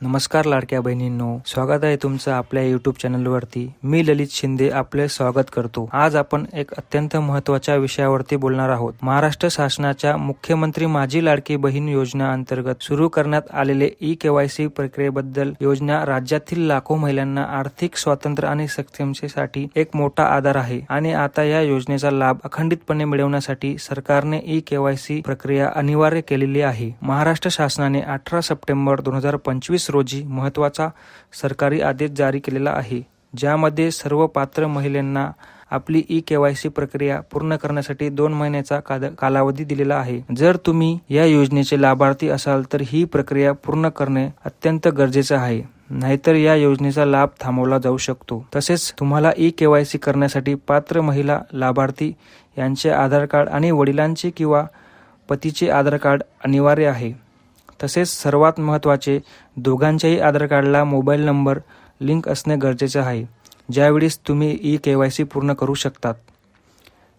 नमस्कार लाडक्या बहिणींनो, स्वागत आहे तुमचं आपल्या यूट्यूब चॅनलवरती। मी ललित शिंदे आपले स्वागत करतो। आज आपण एक अत्यंत महत्त्वाच्या विषयावरती बोलणार आहोत। महाराष्ट्र शासनाच्या मुख्यमंत्री माझी लाडकी बहीण योजना अंतर्गत सुरू करण्यात आलेले ई-केवायसी प्रक्रियेबद्दल। योजना राज्यातील लाखो महिलांना आर्थिक स्वातंत्र्य आणि सक्षमतेसाठी एक मोठा आधार आहे आणि आता या योजनेचा लाभ अखंडितपणे मिळवण्यासाठी सरकारने ई-केवायसी प्रक्रिया अनिवार्य केलेली आहे। महाराष्ट्र शासनाने 18 सप्टेंबर 2025 रोजी महत्त्वाचा सरकारी आदेश जारी केलेला आहे, ज्यामध्ये सर्व पात्र महिलांना आपली ई-केवायसी प्रक्रिया पूर्ण करण्यासाठी 2 महिन्याचा कालावधी दिलेला आहे। जर तुम्ही या योजनेचे लाभार्थी असाल तर ही प्रक्रिया पूर्ण करणे अत्यंत गरजेचे आहे, नाहीतर या योजनेचा लाभ थांबवला जाऊ शकतो। तसेच तुम्हाला ई-केवायसी करण्यासाठी पात्र महिला लाभार्थी यांचे आधार कार्ड आणि वडिलांचे किंवा पतीचे आधार कार्ड अनिवार्य आहे। तसेच सर्वात महत्त्वाचे, दोघांच्याही आधार कार्डला मोबाईल नंबर लिंक असणे गरजेचे आहे, ज्यावेळेस तुम्ही ई-केवायसी पूर्ण करू शकतात।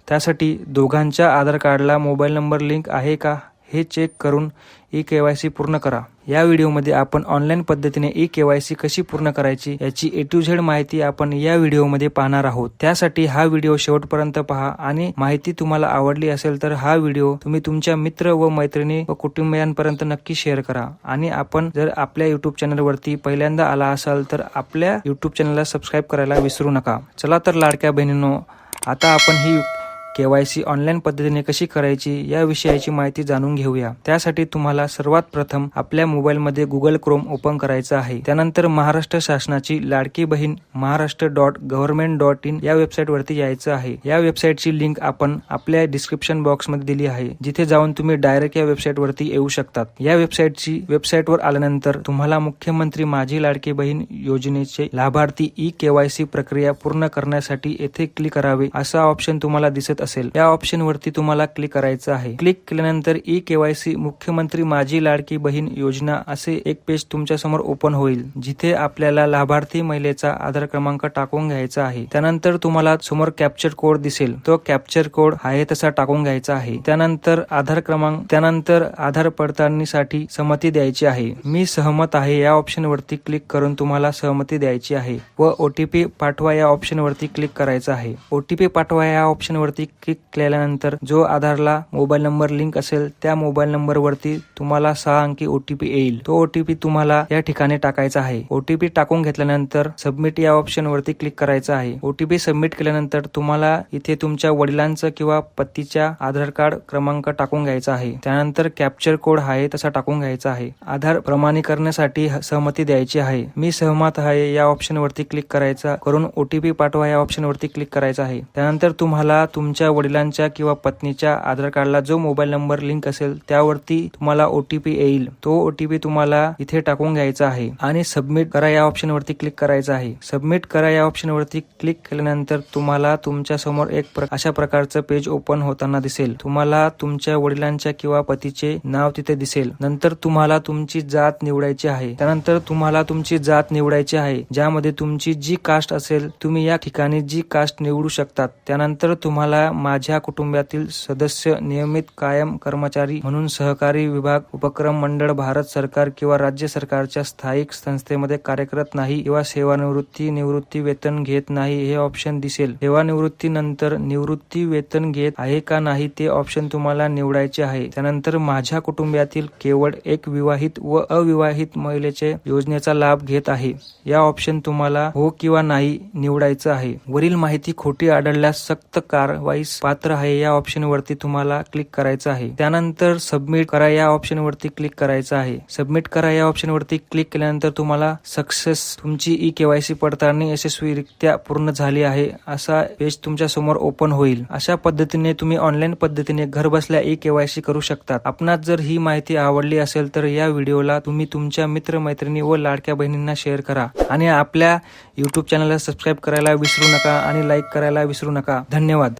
त्यासाठी दोघांच्या आधार कार्डला मोबाईल नंबर लिंक आहे का हे चेक करून ई-केवायसी पूर्ण करा। या व्हिडिओमध्ये आपण ऑनलाईन पद्धतीने ई-केवायसी कशी पूर्ण करायची याची A to Z माहिती आपण या व्हिडिओमध्ये पाहणार आहोत। त्यासाठी हा व्हिडिओ शेवटपर्यंत पहा आणि माहिती तुम्हाला आवडली असेल तर हा व्हिडिओ तुम्ही तुमच्या मित्र व मैत्रिणी व कुटुंबियांपर्यंत नक्की शेअर करा। आणि आपण जर आपल्या यूट्यूब चॅनलवरती पहिल्यांदा आला असाल तर आपल्या यूट्यूब चॅनलला सबस्क्राईब करायला विसरू नका। चला तर लाडक्या बहिणींनो, आता आपण ही केवायसी ऑनलाईन पद्धतीने कशी करायची या विषयाची माहिती जाणून घेऊया। त्यासाठी तुम्हाला सर्वात प्रथम आपल्या मोबाईलमध्ये गुगल क्रोम ओपन करायचं आहे। त्यानंतर महाराष्ट्र शासनाची लाडकी बहीण महाराष्ट्र.government.in या वेबसाईट वरती यायचं आहे। या वेबसाईटची लिंक आपण आपल्या डिस्क्रिप्शन बॉक्स मध्ये दिली आहे, जिथे जाऊन तुम्ही डायरेक्ट या वेबसाईट वरती येऊ शकतात। या वेबसाईटवर आल्यानंतर तुम्हाला मुख्यमंत्री माझी लाडकी बहीण योजनेचे लाभार्थी ई-केवायसी प्रक्रिया पूर्ण करण्यासाठी येथे क्लिक करावे असा ऑप्शन तुम्हाला दिसत असेल। या ऑप्शन वरती तुम्हाला क्लिक करायचं आहे। क्लिक केल्यानंतर ई-केवायसी मुख्यमंत्री माझी लाडकी बहीण योजना असे एक पेज तुमच्या समोर ओपन होईल, जिथे आपल्याला लाभार्थी महिलेचा आधार क्रमांक टाकून घ्यायचा आहे। त्यानंतर तुम्हाला समोर कॅप्चर कोड दिसेल, तो कॅप्चर कोड आहे तसा टाकून घ्यायचा आहे। त्यानंतर आधार पडताळणीसाठी सहमती द्यायची आहे। मी सहमत आहे या ऑप्शन वरती क्लिक करून तुम्हाला सहमती द्यायची आहे व OTP पाठवा या ऑप्शन वरती क्लिक करायचं आहे। OTP पाठवा या ऑप्शन वरती क्लिक केल्यानंतर जो आधारला मोबाईल नंबर लिंक असेल त्या मोबाईल नंबर वरती तुम्हाला 6 अंकी OTP येईल। तो OTP तुम्हाला या ठिकाणी टाकायचा आहे। OTP टाकून घेतल्यानंतर सबमिट या ऑप्शन वरती क्लिक करायचं आहे। OTP सबमिट केल्यानंतर तुम्हाला इथे तुमच्या वडिलांचं किंवा पतीच्या आधार कार्ड क्रमांक टाकून घ्यायचा आहे। त्यानंतर कॅप्चर कोड आहे तसा टाकून घ्यायचा आहे। आधार प्रमाणीकरणासाठी सहमती द्यायची आहे। मी सहमत आहे या ऑप्शन वरती क्लिक करायचा करून OTP पाठवा या ऑप्शन वरती क्लिक करायचा आहे। त्यानंतर तुम्हाला तुमच्या वडिलांच्या किंवा पत्नीच्या आधार कार्डला जो मोबाईल नंबर लिंक असेल त्यावरती तुम्हाला OTP येईल। तो OTP तुम्हाला इथे टाकून घ्यायचा आहे आणि सबमिट करा या ऑप्शन वरती क्लिक करायचं आहे। सबमिट करा या ऑप्शन वरती क्लिक केल्यानंतर तुम्हाला तुमच्या समोर एक अशा प्रकारचं पेज ओपन होताना दिसेल। तुम्हाला तुमच्या वडिलांच्या किंवा पतीचे नाव तिथे दिसेल। नंतर तुम्हाला तुमची जात निवडायची आहे। त्यानंतर तुम्हाला तुमची जात निवडायची आहे, ज्यामध्ये तुमची जी कास्ट असेल तुम्ही या ठिकाणी जी कास्ट निवडू शकतात। त्यानंतर तुम्हाला माझ्या कुटुंबातील सदस्य नियमित कायम कर्मचारी म्हणून सहकारी विभाग, उपक्रम मंडळ, भारत सरकार किंवा राज्य सरकारच्या स्थायिक संस्थेमध्ये कार्यरत नाही किंवा सेवानिवृत्ती निवृत्ती वेतन घेत नाही हे ऑप्शन दिसेल। सेवानिवृत्तीनंतर निवृत्ती वेतन घेत आहे का नाही ते ऑप्शन तुम्हाला निवडायचे आहे। त्यानंतर माझ्या कुटुंबातील केवळ एक विवाहित व अविवाहित महिलेचे योजनेचा लाभ घेत आहे या ऑप्शन तुम्हाला हो किंवा नाही निवडायचं आहे। वरील माहिती खोटी आढळल्यास सक्त कारवाईस पात्र आहे या ऑप्शन वरती तुम्हाला क्लिक करायचं आहे। त्यानंतर सबमिट करा या ऑप्शन वरती क्लिक करायचं आहे। सबमिट करा या ऑप्शन वरती क्लिक केल्यानंतर तुम्हाला सक्सेस तुमची ई-केवायसी पडताळणी यशस्वीरित्या पूर्ण झाली आहे असा पेज तुमच्या समोर ओपन होईल। अशा पद्धतीने तुम्ही ऑनलाईन पद्धतीने घर बसल्या ई-केवायसी करू शकतात। आपणास जर ही माहिती आवडली असेल तर या व्हिडिओला तुम्ही तुमच्या मित्र मैत्रिणी व लाडक्या बहिणींना शेअर करा आणि आपल्या यूट्यूब चॅनलला सबस्क्राईब करायला विसरू नका आणि लाईक करायला विसरू नका। धन्यवाद।